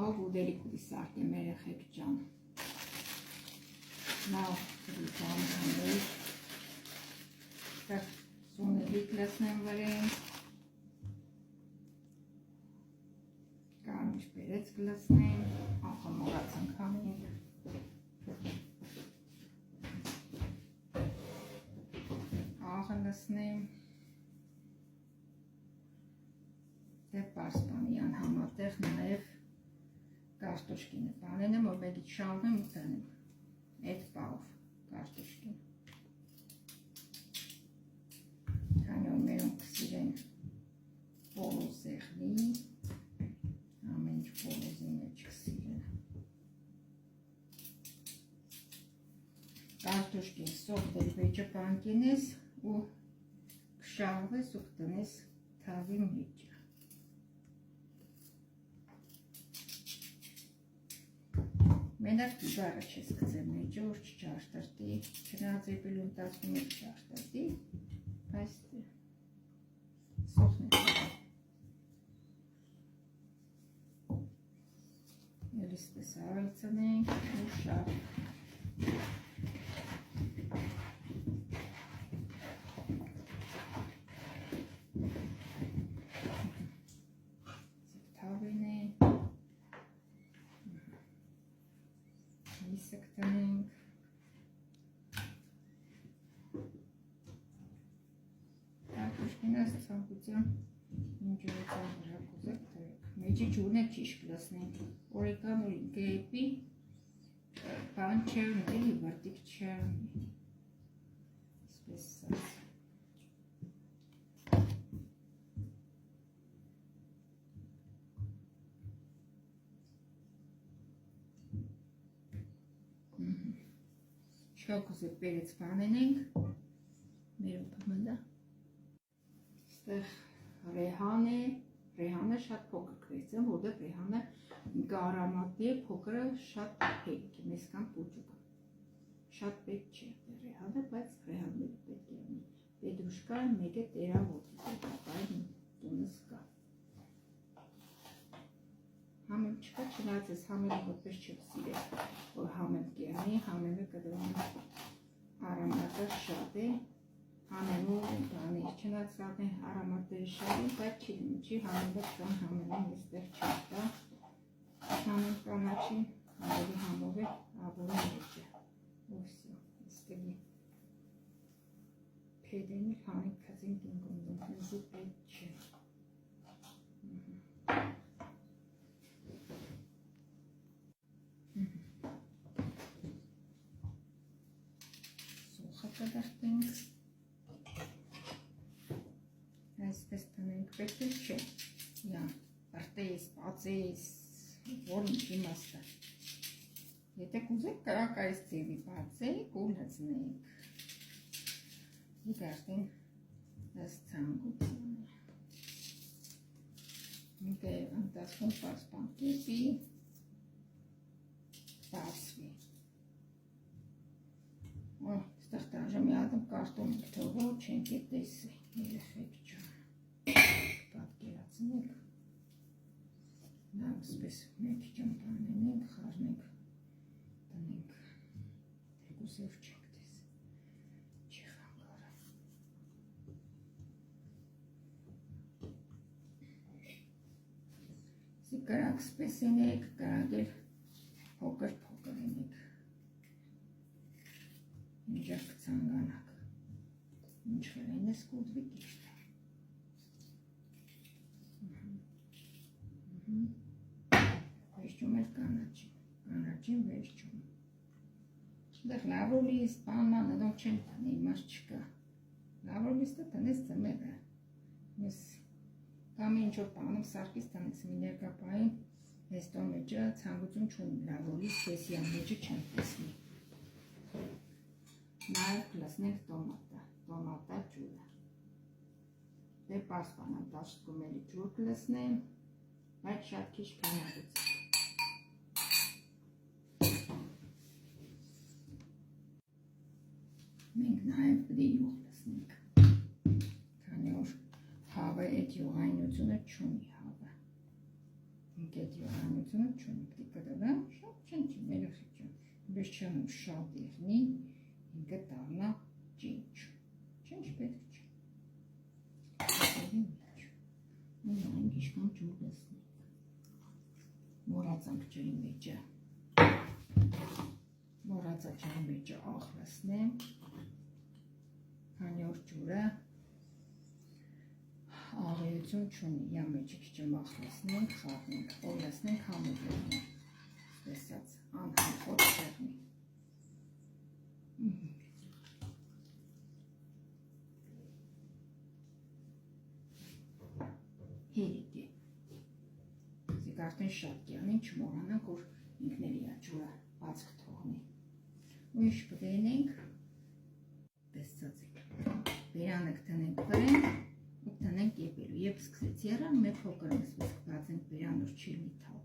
Աղով ուդերի կուլի սարդի մեր եխեք ճան։ Նավ կրիճան հանեի։ Կար սուների կլասնեմ վրեն։ Կարմիշ պերեց կլասնեմ։ Աղը մորացան կամենք։ Աղը լասնեմ։ Դե պարսպանյան համատեղ նաև կարտոշկինը բանեն եմ, որ բեկիտ շալվեմ ու տանեմ այդ պաղով կարտոշկին քանյոր մերոն կսիրեն պոլոզեղնի ամեն ինչ պոլոզի մեջ կսիրեն կարտոշկին սոխտել վեջը պանկին ես ու կշալվես ու կտնես թավի մեջը Մենակ դիգարը չես կծեմ մեջը, որ չճաշտրտի, չնած էպելուն տասնում եք ճաշտրտի, բայց սոխն է Ելիս պես ավելցնենք ու շարք թավին է Սկտանենք Կարտոշկինս ցանկության ինջորեցան վրա կուզեք թրեք մեջի ջուրն է ճիշտ կլասնենք օրեկան որ գեպի բան չերնի էլի վրտիկ չերնի սպես սած Շոկուսը պերեց բանեն ենք, մեր ոպը մնդա, ստեղ ռեհան է, ռեհանը շատ փոքր կրեցեմ, որտեղ ռեհանը գարամատի է, փոքրը շատ պետք է, մեզ կան պուջուկը, շատ պետք չէ ռեհանը, բայց ռեհանը պետք է ունի, պետրուշկա մեկ է տերավոտի, բայց տունս կա, Համեմ չկա չնայած ես համերը որպես չեմ սիրել, որ համեմ կերնի, համեմը կդրում արամատը շատ է, համեմու բանի, չնայած շատ է արամատը շատ է, բայց չի համեմը կան համեմը եստեղ չեմ կա, համեմ կանաչին, ավելի համով է ավորը մեջը, ովսյո, եստեղի պեդենի հանիք կազին կինգոնդում, հեզի պետ չէ Կդրտենք այսպես տնենք պետք չէ արտեիս, պացեիս, որ ինչ իմաստը եթե կուզեք կրակ այս ձևի պացեք ու լծնենք դիգարտին դաս ծանգություն միտե անտասկում պարսպան կեպի պարսվի Ստեղ տաժը մի ատմ կարտոն եք թողով չենք է տեսի, երեխեք ճան, պատկերացնենք, նավ սպես մեկ ճան պանենենք, խարնենք, տնենք, թեկուսև չենք տեսի, չի խանգարը։ Սի կրակ սպես ենեք, կրակ էլ փոքր ենեք։ Ինչեր կցանկանակ, ինչ խելեն ես կուդվի կիշտ է։ Վերջում էլ կանաչին վերջում։ Դեղ լավորլիս, պանմանը դող չեն տանի, իմաստ չկա։ Լավորլիստը տնես ծմեղը։ Ես կամ ինչ-որ պանում սարկիս տնես մի ներկապային, հեստո մեջը ծանգություն չունի, լավորլիս տեսիան մեջը չեն տեսնի։ Նաև կլասնենք տոմատա ջուրը։ Դե պարսպանան տաշտկում էլի ջուր կլասնեմ, բայց շատ քիչ քանակից։ Մենք նաև պդի յուղ լասնենք, քանի որ հավը էդ յուղայնությունը չունի հավը։ կետիորանությունը չունի, պետք է դրա շատ չնչի, երեխի վերջանում շատ եղնի, ինքը դառնա ջինջ, չինչ պետք չէ, ու նայինք իշկան ջուր լսնենք, մորացանք ջրի մեջը, մորացա ջրի մեջը աղ լսնենք, քանի որ ջուրը աղերություն չունի, յա մեջը քիչ մախ լսնենք, խառնենք, որ լսնենք համով եղնենք, տեսած, անհամխոտ չեղնի, հերիք է, զիք արդեն շատ կյանին չմորանանք, որ ինքների աջուրը բացք թողնի, ու ինչ պվենենք, տեսած եք, բերանը կտնենք վրենք, ու կտնենք եպելու, եվ սկսեց երան, մեր փոքր նսվիսկ բաց ենք բերան որ չի լիթալ,